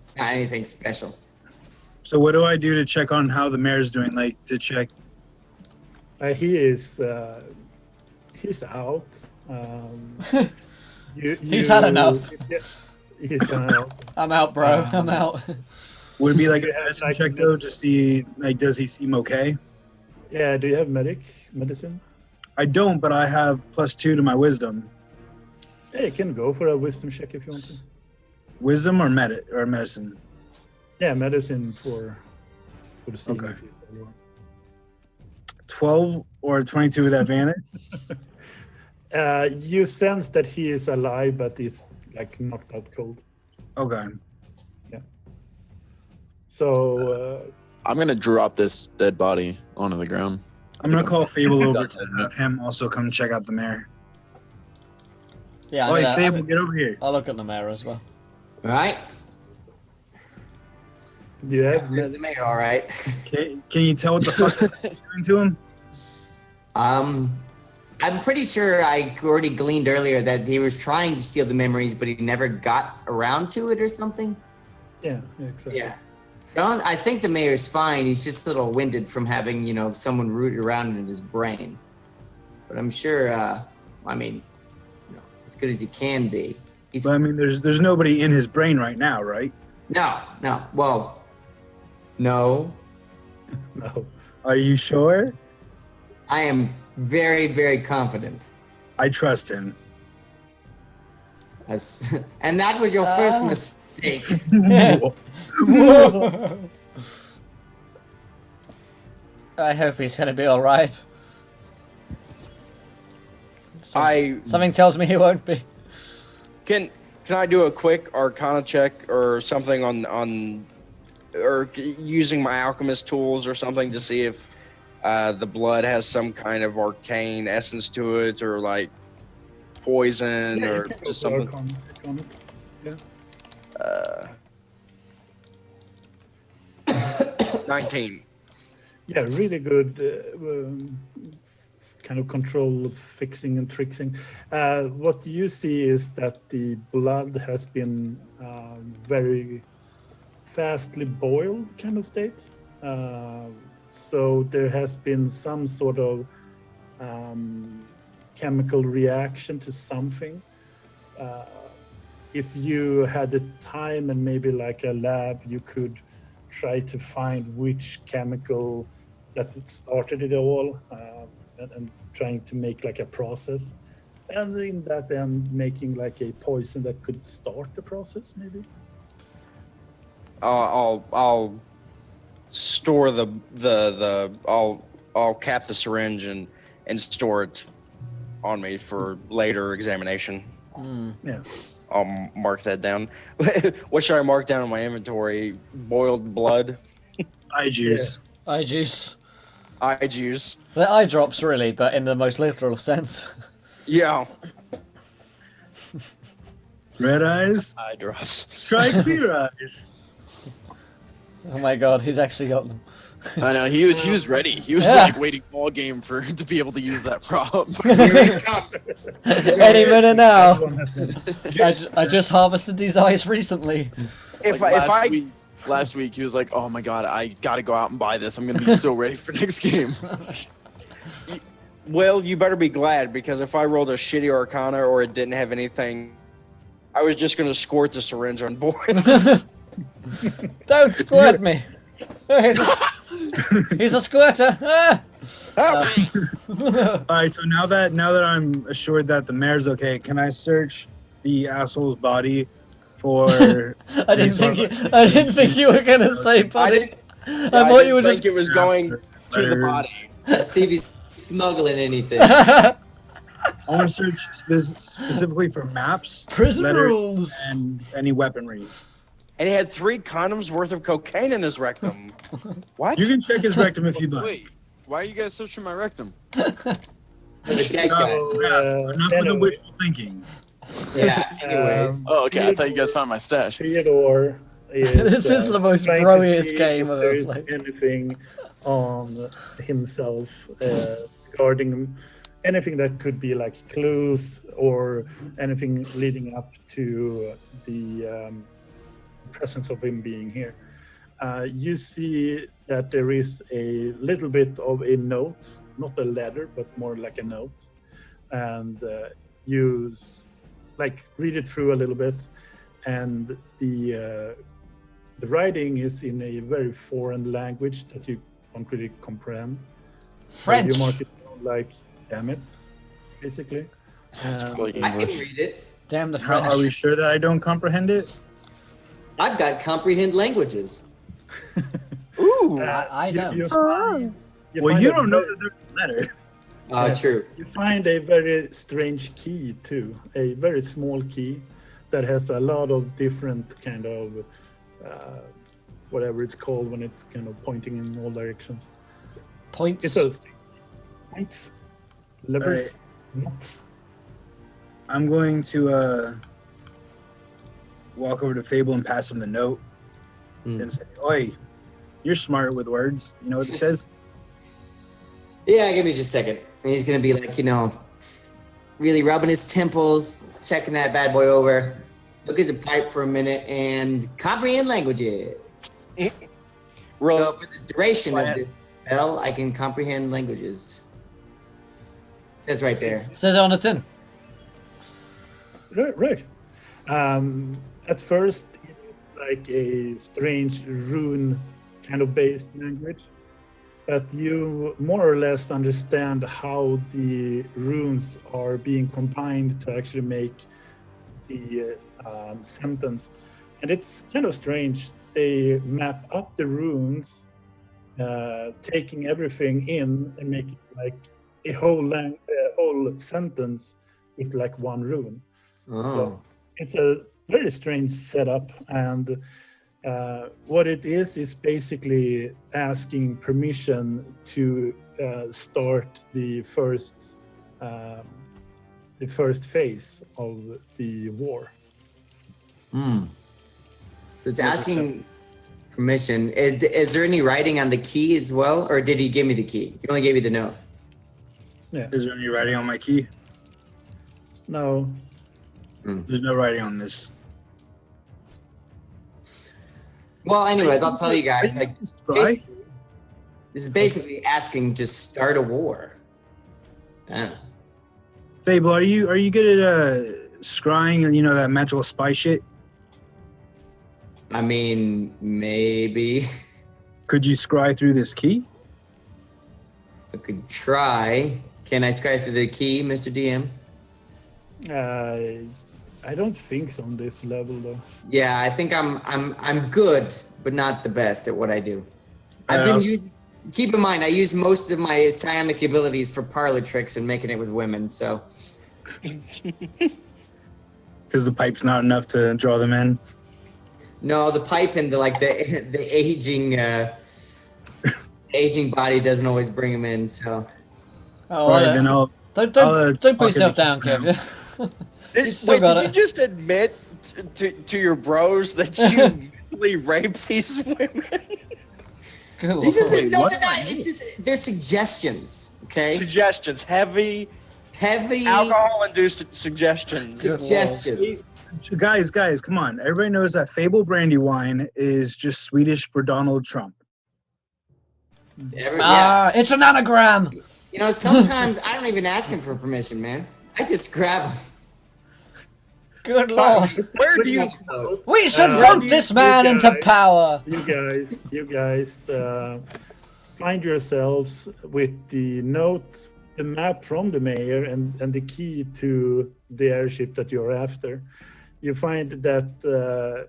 It's not anything special.
So what do I do to check on how the mayor's doing? Like to check.
He is he's out.
He's had enough.
He's out.
I'm out, bro. I'm out.
Would it be like a
Yeah,
medicine
like-
check though, to see like does he seem okay?
Yeah, do you have medicine?
I don't, but I have +2 to my wisdom.
Yeah, you can go for a wisdom check if you want to.
Wisdom or medicine?
Yeah, medicine for the scene
Okay.
if you want.
12 or 22 with advantage.
You sense that he is alive, but he's like knocked out cold.
Okay.
So
I'm gonna drop this dead body onto the ground.
I'm gonna call Fable over to have him also come check out the mayor.
Yeah,
Oh, hey,
I'm
Fable,
gonna,
get over here.
I'll look at the mayor as well.
All right.
do you have
There's the mayor. All right.
Can you tell what the fuck is doing to him?
I'm pretty sure I already gleaned earlier that he was trying to steal the memories, but he never got around to it or something.
Yeah, exactly.
Yeah. So I think the mayor's fine. He's just a little winded from having, someone root around in his brain. But I'm sure, as good as he can be. He's
But I mean, there's nobody in his brain right now, right?
no. Well, no.
No.
Are you sure?
I am very, very confident.
I trust him.
And that was your first mistake.
I hope he's gonna be all right. Something tells me he won't be.
Can I do a quick Arcana check or something on or using my alchemist tools or something to see if the blood has some kind of arcane essence to it or like poison
Yeah, you
or
can go
just
for
something?
Arcana check on it.
19.
Yeah, really good kind of control of fixing and tricksing. What you see is that the blood has been very fastly boiled kind of state. So there has been some sort of chemical reaction to something. If you had the time and maybe like a lab, you could try to find which chemical that started it all and trying to make like a process. And in that end, making like a poison that could start the process, maybe.
I'll store I'll cap the syringe and store it on me for later examination.
Yeah.
I'll mark that down. What should I mark down in my inventory? Boiled blood.
Eye juice.
I juice.
eye juice.
The eye drops, really, but in the most literal sense.
Yeah.
Red eyes,
Eye drops.
try clear eyes.
Oh my god, he's actually got them.
I know he was ready. He was
Yeah.
like waiting all game for to be able to use that prop.
Here it comes.
Any minute now.
Everyone has one.
I just harvested these eyes recently.
Last week he was like, "Oh my god, I gotta go out and buy this. I'm gonna be so ready for next game."
Well, you better be glad, because if I rolled a shitty Arcana or it didn't have anything, I was just gonna squirt the syringe on boys.
Don't squirt me. He's a squirter. Ah!
All right, so now that I'm assured that the mayor's okay, can I search the asshole's body for?
I didn't think you were gonna say buddy. I thought
didn't
you were
think
just.
it was going to the
Letters.
body.
Let's see if he's smuggling anything.
I want to search specifically for maps,
Prison
letters,
rules.
and any weaponry.
And he had 3 condoms worth of cocaine in his rectum. What?
You can check his rectum if you'd like.
Wait, why are you guys searching my rectum?
The dead guy.
No, enough with the wishful thinking.
Yeah, anyways.
Oh, okay. I thought you guys found my stash.
Theodore is,
This is the most
trying to
broiest
see
game
if
I've
there
ever
is
played.
anything on himself regarding anything that could be like clues or anything leading up to the presence of him being here. You see that there is a little bit of a note, not a letter, but more like a note, and read it through a little bit, and the writing is in a very foreign language that you can't really comprehend.
French.
You mark it down like "damn it," basically.
Probably
I can
English.
read it.
Damn the French.
Are we sure that I don't comprehend it?
I've got comprehend languages.
Ooh.
I don't.
Well,
find
you
a
don't know
very-
that there's a letter.
Yeah.
True.
You find a very strange key too, a very small key that has a lot of different kind of whatever it's called when it's kind of pointing in all directions.
Points.
It's a points, levers, nuts.
I'm going to walk over to Fable and pass him the note and say, "Oi, you're smart with words. You know what it says?"
Yeah, give me just a second. And he's gonna be like, really rubbing his temples, checking that bad boy over. Look at the pipe for a minute and comprehend languages. So for the duration of this spell, I can comprehend languages. It says right there.
Says it on the tin.
Right. At first, it's like a strange rune kind of based language, but you more or less understand how the runes are being combined to actually make the sentence. And it's kind of strange. They map up the runes, taking everything in and make it like a whole sentence with like one rune.
Oh.
So it's a very strange setup, and what it is basically asking permission to start the first phase of the war.
So it's asking permission. Is there any writing on the key as well, or did he give me the key? He only gave me the note.
Is there any writing on my key?
No,
There's no writing on this.
Well, anyways, I'll tell you guys. Like,
Scry?
this is basically asking to start a war. I don't know.
Fable, are you good at scrying and that magical spy shit?
I mean, maybe
Could you scry through this key?
I could try. Can I scry through the key, Mr. DM?
I don't think so on this level though.
Yeah, I think I'm good, but not the best at what I do. I've been
Else?
using, keep in mind, I use most of my psionic abilities for parlor tricks and making it with women. So
Because the pipe's not enough to draw them in.
no, the pipe and the aging aging body doesn't always bring him in. So
Oh,
All right, then
don't
I'll
don't put
talk
yourself
to the
down,
keeper now.
Kev. You still got
Did you
it.
just admit to your bros that you mentally rape these women?
Good
he
lord.
doesn't know
what
that.
do I
It's just they're suggestions. Okay,
Suggestions, heavy
heavy
alcohol-induced suggestions.
suggestions.
Guys, come on. Everybody knows that Fable brandy wine is just Swedish for Donald Trump.
Yeah,
Ah, it's an anagram.
you know, sometimes I don't even ask him for permission, man. I just grab him.
Good lord.
Where do you?
We should
Uh,
vote this man into
guys-
power.
You guys find yourselves with the note, the map from the mayor, and the key to the airship that you're after. You find that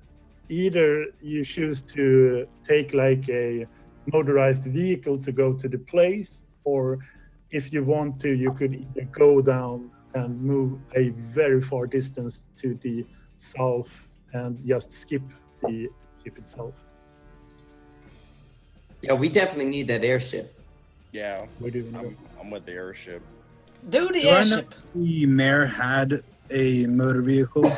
either you choose to take like a motorized vehicle to go to the place, or if you want to, you could either go down and move a very far distance to the south and just skip the ship itself.
Yeah, we definitely need that airship.
Yeah,
Where do you want to go?
I'm with the airship.
Do the
Do I know
airship.
the mayor had a motor vehicle?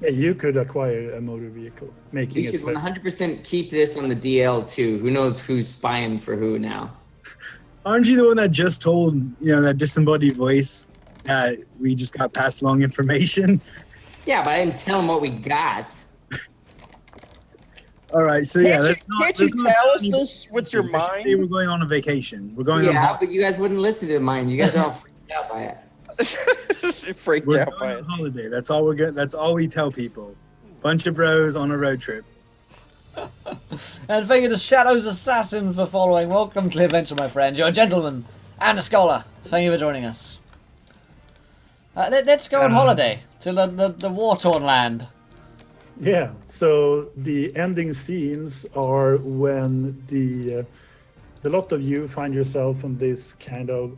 Yeah, you could acquire a motor vehicle, making
We
it
should 100% keep this on the DL too. Who knows who's spying for who now?
Aren't you the one that just told, that disembodied voice that we just got passed along information?
Yeah, but I didn't tell him what we got.
All right, so
Can't
let's
you
not
tell
tell
us this with your
anybody. Say
mind?
we're going on a vacation. We're going on.
Yeah, but you guys wouldn't listen to mine. You guys are all freaked out by it.
Freaked
We're
out
going
by
on
it.
holiday. That's all we're good. That's all we tell people. Bunch of bros on a road trip.
And thank you to Shadow's Assassin for following. Welcome to the adventure, my friend. You're a gentleman and a scholar. Thank you for joining us. Let's go on holiday to the war-torn land.
Yeah, so the ending scenes are when the lot of you find yourself on this kind of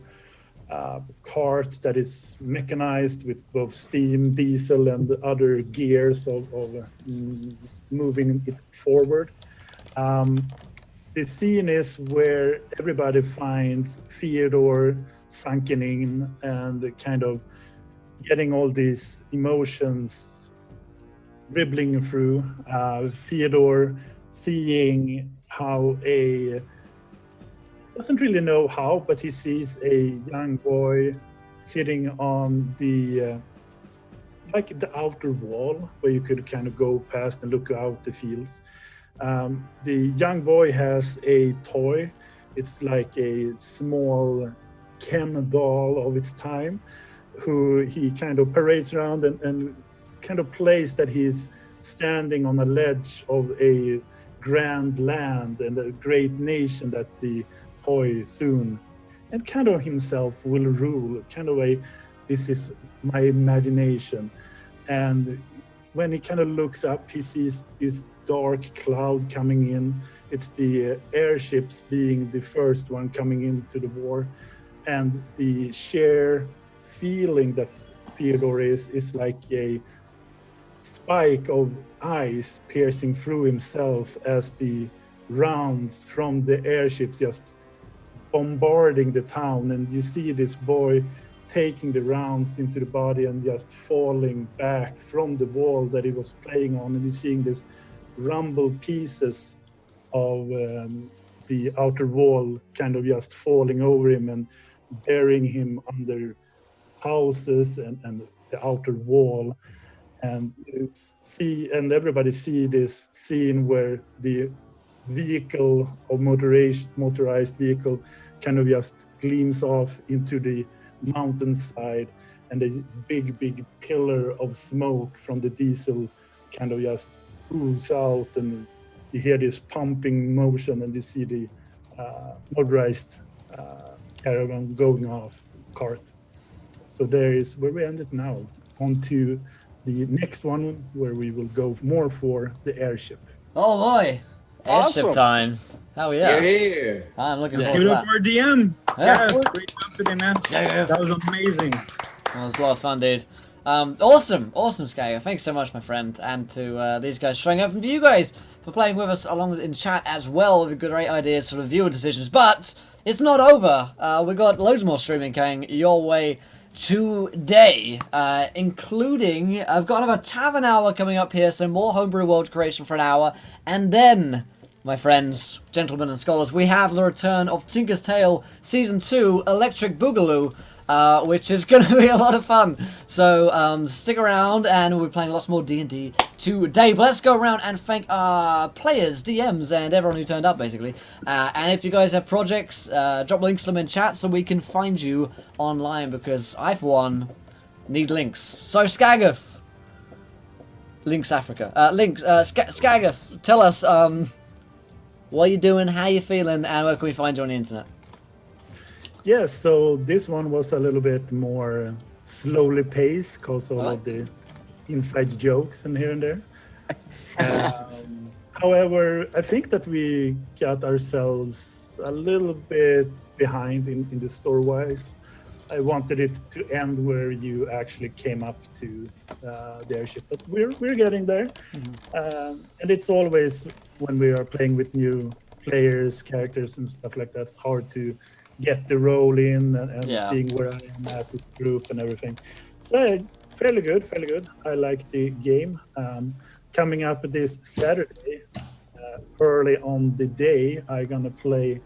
cart that is mechanized with both steam, diesel, and other gears of moving it forward. The scene is where everybody finds Theodore sunken in and kind of getting all these emotions dribbling through. Theodore seeing how doesn't really know how, but he sees a young boy sitting on the like the outer wall where you could kind of go past and look out the fields. The young boy has a toy. It's like a small Ken doll of its time, who he kind of parades around and kind of plays that he's standing on a ledge of a grand land and a great nation that the toy soon and kind of himself will rule. Kind of this is my imagination. And when he kind of looks up, he sees this dark cloud coming in. It's the airships being the first one coming into the war, and the sheer feeling that Theodore is like a spike of ice piercing through himself as the rounds from the airships just bombarding the town, and you see this boy taking the rounds into the body and just falling back from the wall that he was playing on, and you're seeing this rumble pieces of the outer wall kind of just falling over him and burying him under houses and the outer wall. And you see, and everybody see this scene where the vehicle or motorized vehicle kind of just gleams off into the mountainside, and a big pillar of smoke from the diesel kind of just ooze out, and you hear this pumping motion, and you see the motorized caravan going off cart. So there is where we ended now. On to the next one, where we will go more for the airship.
Oh boy, airship
Awesome.
time. Hell yeah.
Here.
I'm looking
Let's
forward
give
to
it up
that.
for our DM.
Yeah.
Scab, great job today, man.
Yeah.
That was amazing.
That was a lot of fun, dude. Awesome, Skagger. Thanks so much, my friend, and to these guys showing up, and for you guys for playing with us along in chat as well with great ideas for viewer decisions. But it's not over. We got loads more streaming coming your way today, including I've got another tavern hour coming up here, so more homebrew world creation for an hour, and then, my friends, gentlemen and scholars, we have the return of Tinker's Tale Season 2 Electric Boogaloo, which is going to be a lot of fun. So stick around, and we'll be playing lots more D&D today. But let's go around and thank our players, DMs, and everyone who turned up, basically. And if you guys have projects, drop links to them in chat so we can find you online, because I, for one, need links. So Skagath, Links Africa. Skagath, tell us what you doing, how you feeling, and where can we find you on the internet?
Yes, so this one was a little bit more slowly paced because of all the inside jokes and here and there. However, I think that we got ourselves a little bit behind in the store-wise. I wanted it to end where you actually came up to the airship, but we're getting there. And it's always, when we are playing with new players, characters and stuff like that, it's hard to get the role in and seeing where I am at with the group and everything. So fairly good. I like the game. Coming up this Saturday, early on the day, I'm gonna play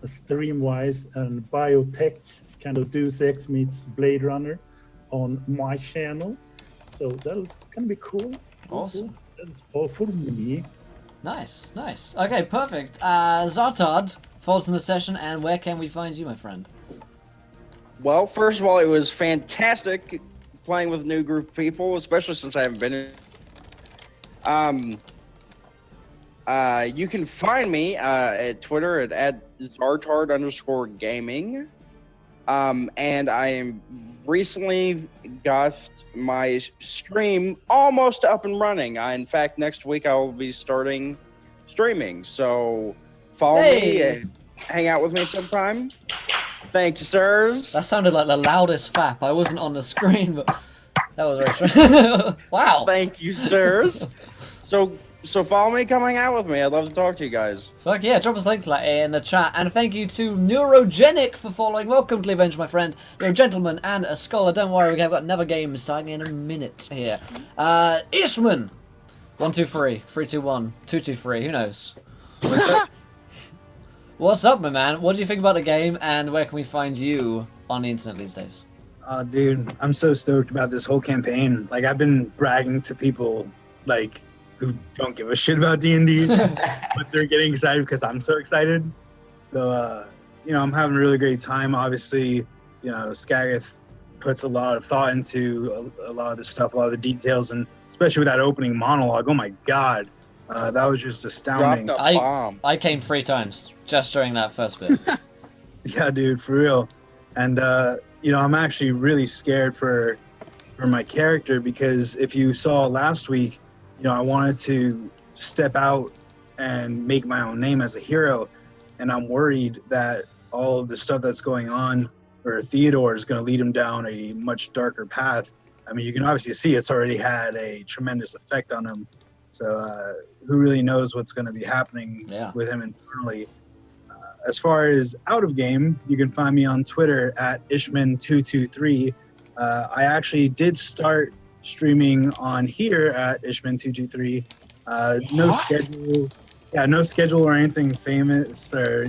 stream-wise and biotech, kind of Deus Ex meets Blade Runner on my channel. So that's gonna be cool.
Awesome.
That's all for me.
Nice. Okay, perfect. Zartad, falls in the session, and where can we find you, my friend?
Well, first of all, it was fantastic playing with a new group of people, especially since I haven't been in. You can find me at Twitter at Zartard_gaming. And I am recently got my stream almost up and running. In fact, next week I will be starting streaming. So follow me and hang out with me sometime. Thank you, sirs.
That sounded like the loudest fap. I wasn't on the screen, but that was very strange. Wow.
Thank you, sirs. So follow me, come hang out with me. I'd love to talk to you guys.
Fuck yeah, drop us a link to that in the chat. And thank you to Neurogenic for following. Welcome to the Avenge, my friend. You're a gentleman and a scholar. Don't worry, we've got another game starting in a minute here. Ishman. 123, 321, 223, who knows? What's up, my man? What do you think about the game, and where can we find you on the internet these days?
Dude, I'm so stoked about this whole campaign. Like, I've been bragging to people, like, who don't give a shit about D&D, but they're getting excited because I'm so excited. So, I'm having a really great time. Obviously, Skagath puts a lot of thought into a lot of the stuff, a lot of the details, and especially with that opening monologue. Oh my God, that was just astounding.
Dropped a bomb.
I came 3 times just during that first bit.
Yeah, dude, for real. And, I'm actually really scared for my character, because if you saw last week, I wanted to step out and make my own name as a hero, and I'm worried that all of the stuff that's going on, or Theodore, is going to lead him down a much darker path. I mean, you can obviously see it's already had a tremendous effect on him. So who really knows what's going to be happening with him internally. As far as out of game, you can find me on Twitter at Ishman223. I actually did start streaming on here at Ishman223. No schedule or anything famous, or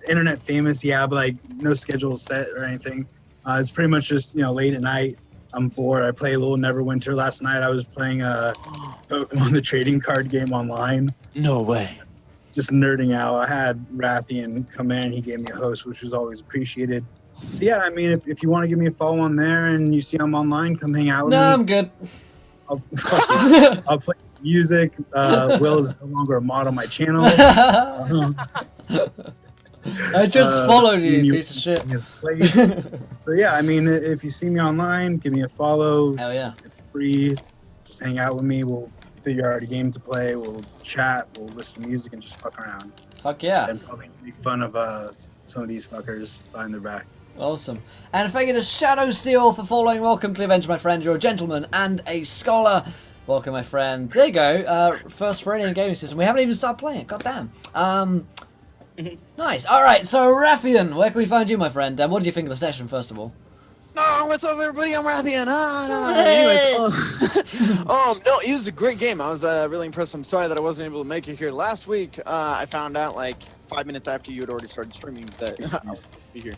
internet famous, but like no schedule set or anything. It's pretty much just late at night, I'm bored, I play a little Neverwinter. Last night I was playing Pokemon the trading card game online.
No way.
Just nerding out. I had Rathian come in, he gave me a host, which was always appreciated. So yeah, I mean, if you want to give me a follow on there and you see I'm online, come hang out with me.
No, I'm good.
I'll play music. Will is no longer a mod on my channel.
I just followed you piece of shit.
So yeah, I mean, if you see me online, give me a follow.
Hell yeah.
It's free. Just hang out with me. We'll figure out a game to play. We'll chat. We'll listen to music and just fuck around.
Fuck yeah.
And probably make fun of some of these fuckers behind their back.
Awesome. And thank you to Shadow Steel for following. Welcome to the Avenge, my friend. You're a gentleman and a scholar. Welcome, my friend. There you go. First for any gaming system. We haven't even started playing it. God damn. Nice. All right. So, Raffian, where can we find you, my friend? What did you think of the session, first of all?
No, what's up, everybody? I'm Rathian.
Hey!
Anyways, no, it was a great game. I was really impressed. I'm sorry that I wasn't able to make it here last week. I found out like 5 minutes after you had already started streaming that I was supposed to be here.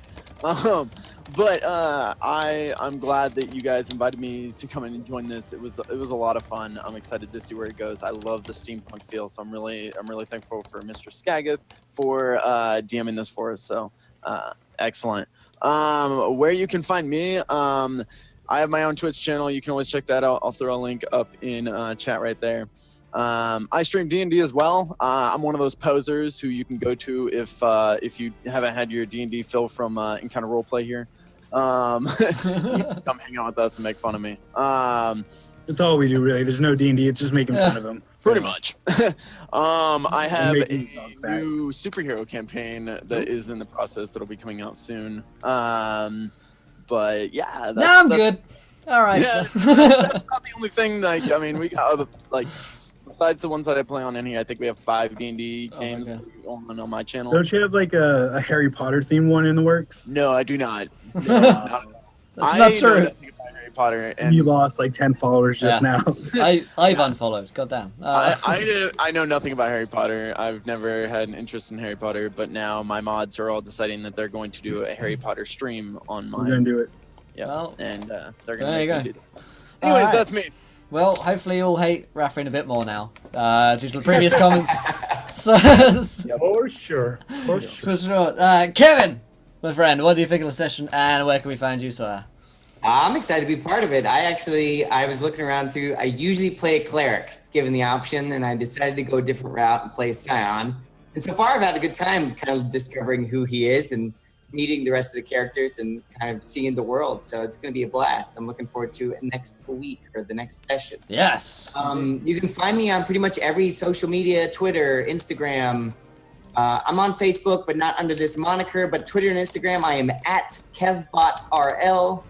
But I'm glad that you guys invited me to come in and join this. It was a lot of fun. I'm excited to see where it goes. I love the steampunk feel, so I'm really thankful for Mr. Skagith for DMing this for us. So excellent. Where you can find me, I have my own Twitch channel. You can always check that out. I'll throw a link up in chat right there. I stream D&D as well. I'm one of those posers who you can go to if you haven't had your D&D fill from Encounter Roleplay here. You can come hang out with us and make fun of me.
That's all we do, really. There's no D&D. It's just making fun of them.
Pretty much. I have a
making fun
new superhero campaign that is in the process that'll be coming out soon. But yeah,
No, I'm good. All right.
Yeah, that's not the only thing. Like, I mean, we got other, like, besides the ones that I play on in here, I think we have 5 D&D games on my channel.
Don't you have like a Harry Potter themed one in the works?
No, I do not.
That's not true.
Know nothing about Harry Potter, and
You lost like 10 followers just now.
I've unfollowed. God damn.
I know nothing about Harry Potter. I've never had an interest in Harry Potter, but now my mods are all deciding that they're going to do a Harry Potter stream on
We're gonna
my.
do it.
Yeah,
Well,
and they're
there
gonna
you
make me
go.
do that. Anyways,
Alright.
that's me.
Well, hopefully you'll hate Raffin a bit more now, due to the previous comments. So,
For sure. For
for
sure.
sure. Kevin, my friend, what do you think of the session, and where can we find you, sir?
I'm excited to be part of it. I was looking around through, I usually play a cleric given the option, and I decided to go a different route and play Scion. And so far I've had a good time kind of discovering who he is and meeting the rest of the characters and kind of seeing the world. So it's going to be a blast. I'm looking forward to it next week or the next session.
Yes.
You can find me on pretty much every social media, Twitter, Instagram. I'm on Facebook, but not under this moniker, but Twitter and Instagram, I am at KevBotRL.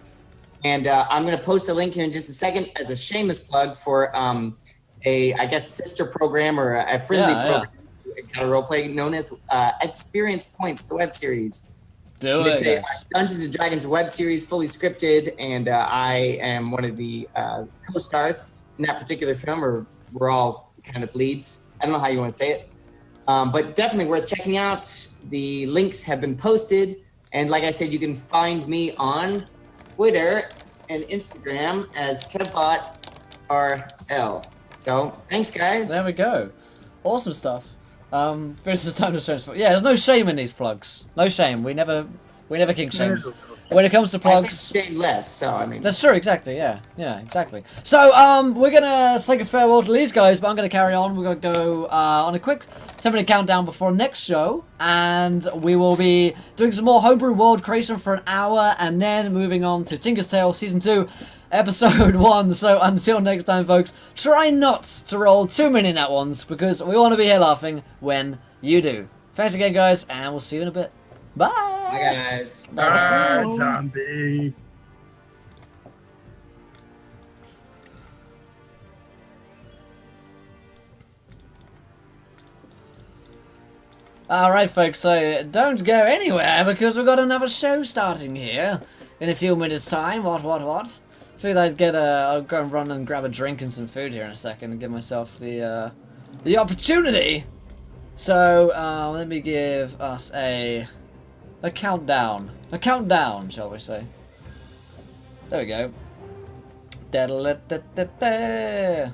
And I'm going to post a link here in just a second as a shameless plug for I guess, sister program or a friendly program, kind of role play known as Experience Points, the web series.
Do
It's
it,
a
guys.
Dungeons and Dragons web series, fully scripted, and I am one of the co-stars in that particular film, or we're all kind of leads. I don't know how you want to say it, but definitely worth checking out. The links have been posted, and like I said, you can find me on Twitter and Instagram as KevBotRL. So thanks, guys.
There we go. Awesome stuff. This is time to show. Yeah, there's no shame in these plugs. No shame. We never kink shame.
There's a little-
When it comes to
I
plugs,
said shameless, so I mean.
that's true. Exactly. Yeah. Exactly. So we're gonna say a farewell to these guys, but I'm gonna carry on. We're gonna go on a quick 10-minute countdown before next show, and we will be doing some more homebrew world creation for an hour, and then moving on to Tinker's Tale Season 2, Episode 1. So until next time, folks, try not to roll too many nat ones, because we want to be here laughing when you do. Thanks again, guys, and we'll see you in a bit. Bye.
Bye, guys.
Ah, zombie.
Alright, folks, so don't go anywhere because we've got another show starting here in a few minutes' time. What? Figured I'll go and run and grab a drink and some food here in a second and give myself the opportunity. So, let me give us a countdown. A countdown, shall we say. There we go. Da-da-da-da-da-da.